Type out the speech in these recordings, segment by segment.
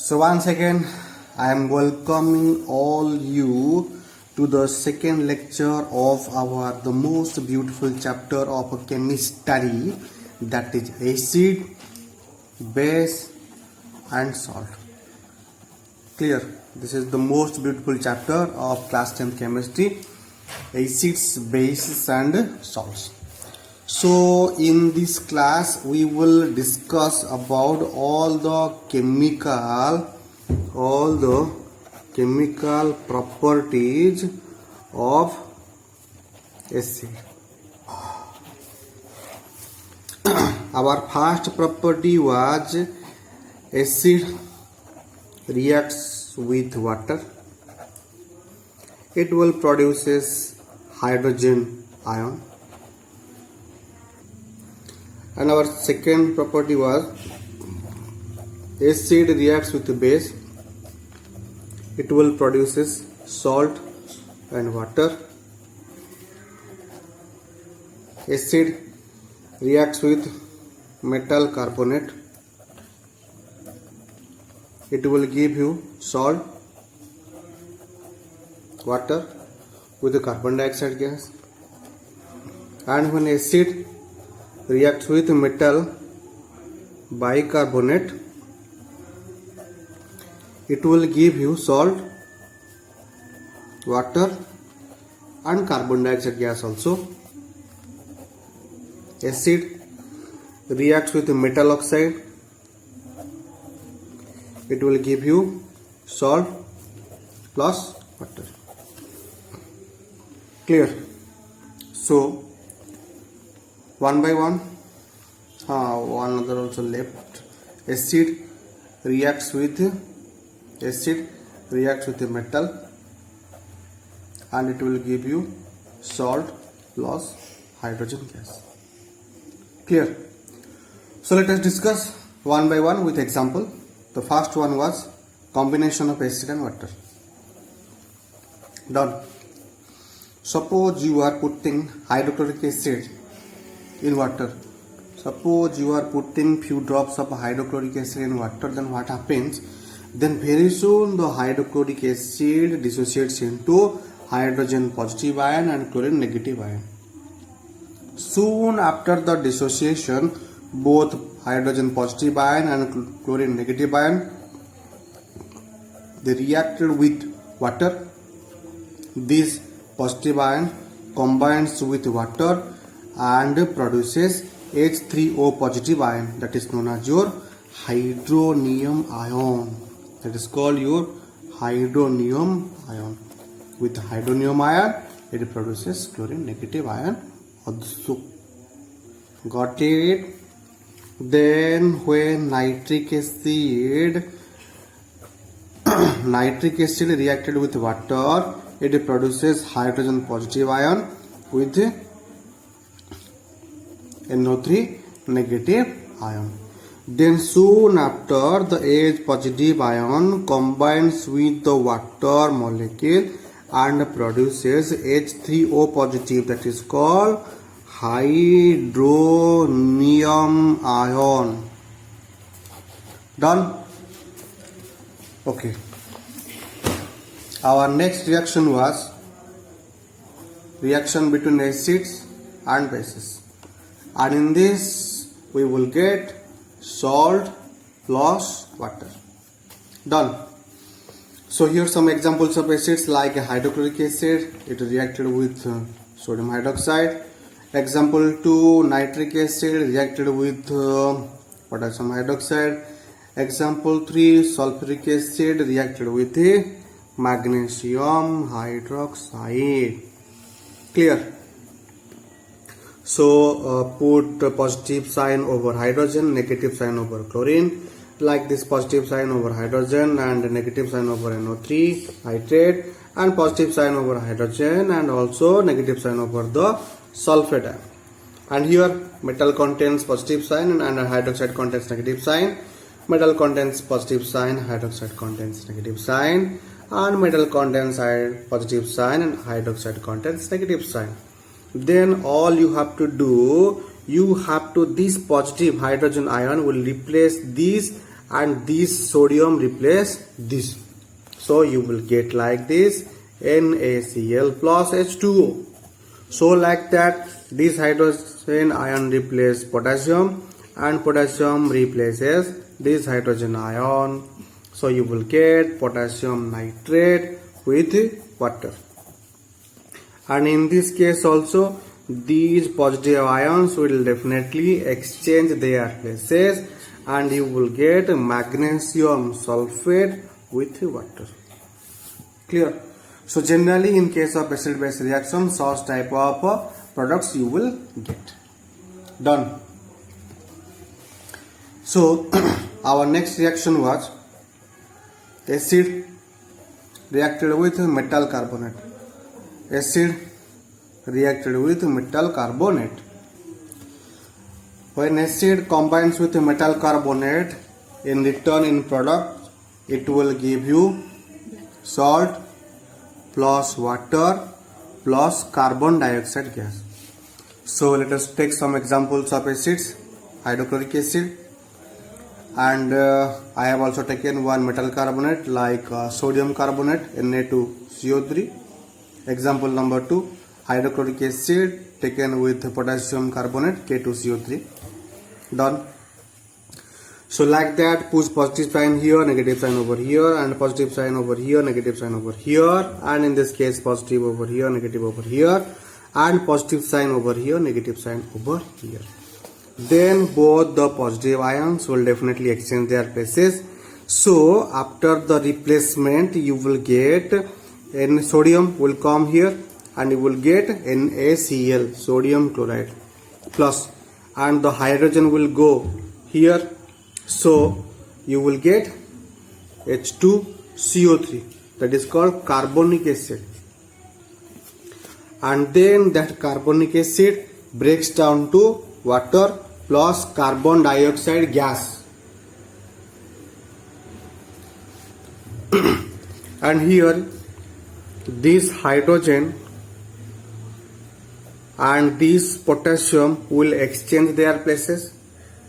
So once again, I am welcoming all you to the second lecture of our the most beautiful chapter of chemistry, that is acid, base and salt. Clear? This is the most beautiful chapter of class 10th chemistry, acids, bases and salts. So in this class we will discuss about all the chemical properties of acid. Our first property was acid reacts with water. It will produces hydrogen ion. And our second property was acid reacts with base. It will produces salt and water. Acid reacts with metal carbonate. It will give you salt, water with the carbon dioxide gas. And when acid reacts with metal bicarbonate, it will give you salt, water and carbon dioxide gas also. Acid reacts with metal oxide, it will give you salt plus water. Clear? So one by one, one other also left. Acid reacts with metal and it will give you salt plus hydrogen gas. Clear? So let us discuss one by one with example. The first one was combination of acid and water. Done. Suppose you are putting hydrochloric acid in water. Suppose you are putting few drops of hydrochloric acid in water, then what happens? Then very soon the hydrochloric acid dissociates into hydrogen positive ion and chlorine negative ion. Soon after the dissociation, both hydrogen positive ion and chlorine negative ion, they reacted with water. This positive ion combines with water and produces H3O positive ion, that is known as your hydronium ion. That is called your hydronium ion. With hydronium ion, it produces chlorine negative ion also. Got it? Then when nitric acid reacted with water, it produces hydrogen positive ion with NO3 negative ion. Then soon after, the H positive ion combines with the water molecule and produces H3O positive, that is called hydronium ion. Done? Okay. Our next reaction was reaction between acids and bases. And in this we will get salt plus water. Done. So here some examples of acids like hydrochloric acid, it reacted with sodium hydroxide. Example 2, nitric acid reacted with potassium hydroxide. Example 3, sulfuric acid reacted with magnesium hydroxide. Clear? So put positive sign over hydrogen, negative sign over chlorine, like this positive sign over hydrogen and negative sign over NO3 nitrate, and positive sign over hydrogen and also negative sign over the sulfate ion. And here metal contains positive sign and hydroxide contains negative sign. Metal contains positive sign, hydroxide contains negative sign, and metal contains positive sign and hydroxide contains negative sign. Then all you have to do, this positive hydrogen ion will replace this and this sodium replace this. So you will get like this NaCl plus H2O. So like that, this hydrogen ion replaces potassium and potassium replaces this hydrogen ion. So you will get potassium nitrate with water. And in this case also, these positive ions will definitely exchange their places and you will get magnesium sulfate with water. Clear? So generally in case of acid base reaction, such type of products you will get. Done. So our next reaction was acid reacted with metal carbonate. Acid reacted with metal carbonate. When acid combines with metal carbonate, in return in product, it will give you salt plus water plus carbon dioxide gas. So let us take some examples of acids. Hydrochloric acid, and I have also taken one metal carbonate like sodium carbonate Na2CO3. Example number 2, hydrochloric acid taken with potassium carbonate K2CO3. Done. So like that, push positive sign here, negative sign over here, and positive sign over here, negative sign over here, and in this case positive over here, negative over here, and positive sign over here, negative sign over here. Then both the positive ions will definitely exchange their places. So after the replacement, you will get N sodium will come here and you will get NaCl, sodium chloride plus, and the hydrogen will go here. So you will get H2CO3, that is called carbonic acid. And then that carbonic acid breaks down to water plus carbon dioxide gas. And here this hydrogen and this potassium will exchange their places.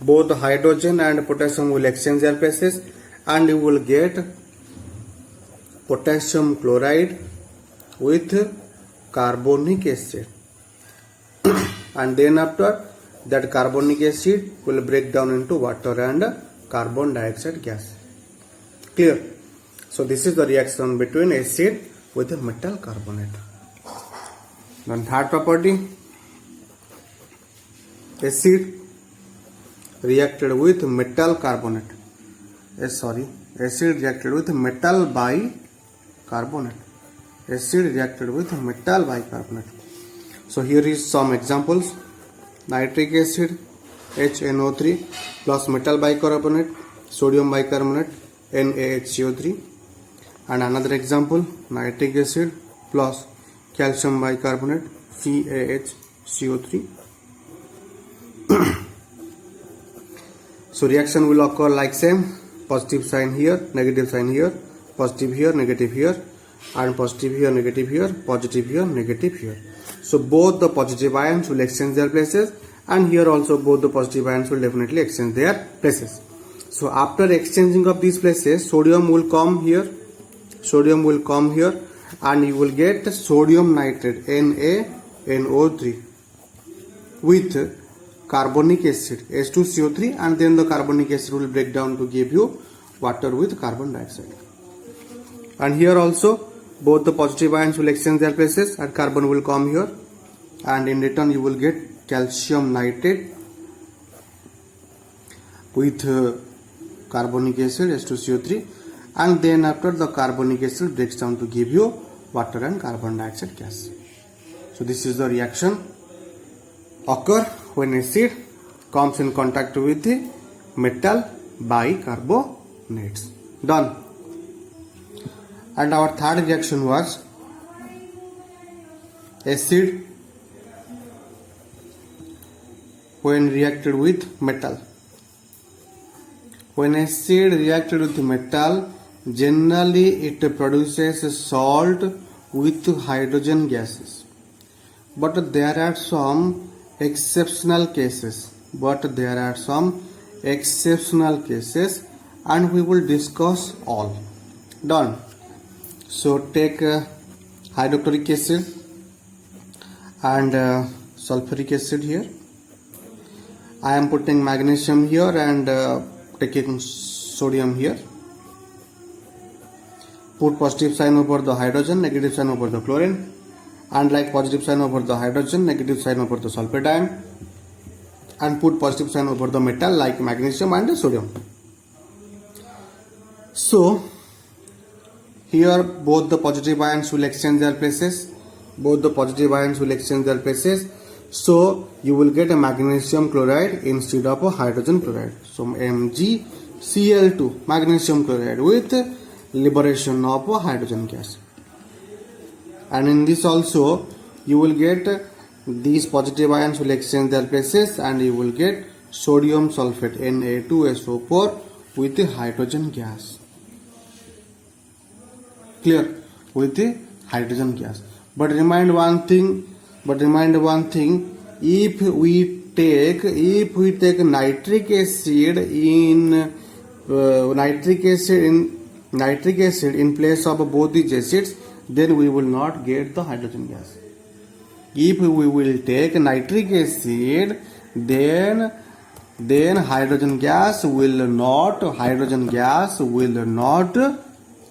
Both hydrogen and potassium will exchange their places and you will get potassium chloride with carbonic acid. And then after that, carbonic acid will break down into water and carbon dioxide gas. Clear? So this is the reaction between acid with a metal carbonate. Then third property, acid reacted with metal carbonate. Acid reacted with metal bicarbonate. Acid reacted with metal bicarbonate. So here is some examples. Nitric acid HNO3 plus metal bicarbonate, sodium bicarbonate NaHCO3. And another example, nitric acid plus calcium bicarbonate CaHCO3. So reaction will occur like same, positive sign here, negative sign here, positive here, negative here, and positive here, negative here, positive here, negative here. So both the positive ions will exchange their places, and here also both the positive ions will definitely exchange their places. So after exchanging of these places, sodium will come here, and you will get sodium nitrate NaNO3 with carbonic acid H2CO3, and then the carbonic acid will break down to give you water with carbon dioxide. And here also both the positive ions will exchange their places and carbon will come here, and in return you will get calcium nitrate with carbonic acid H2CO3, and then after the carbonic acid breaks down to give you water and carbon dioxide gas. So this is the reaction occur when acid comes in contact with the metal bicarbonates. Done. And our third reaction was acid when reacted with metal. When acid reacted with metal, generally it produces salt with hydrogen gases. But there are some exceptional cases. and we will discuss all. Done. So take hydrochloric acid and sulfuric acid here. I am putting magnesium here and taking sodium here. Put positive sign over the hydrogen, negative sign over the chlorine, and like positive sign over the hydrogen, negative sign over the sulfate ion, and put positive sign over the metal like magnesium and sodium. So here both the positive ions will exchange their places. Both the positive ions will exchange their places. So you will get a magnesium chloride instead of a hydrogen chloride. So MgCl2, magnesium chloride, with liberation of a hydrogen gas. And in this also you will get these positive ions will exchange their places and you will get sodium sulfate Na2SO4 with the hydrogen gas. Clear? With the hydrogen gas. But remind one thing, if we take nitric acid in place of both these acids, then we will not get the hydrogen gas. If we will take nitric acid, then hydrogen gas will not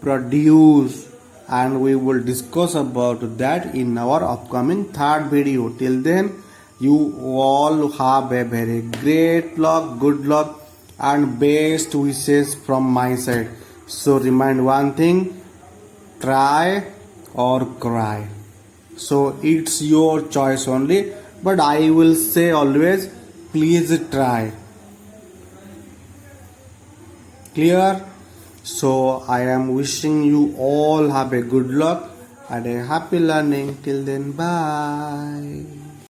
produce, and we will discuss about that in our upcoming third video. Till then, you all have a very great luck, good luck, and best wishes from my side. So remind one thing, try or cry. So it's your choice only, but I will say always, please try. Clear? So I am wishing you all have a good luck and a happy learning. Till then, bye.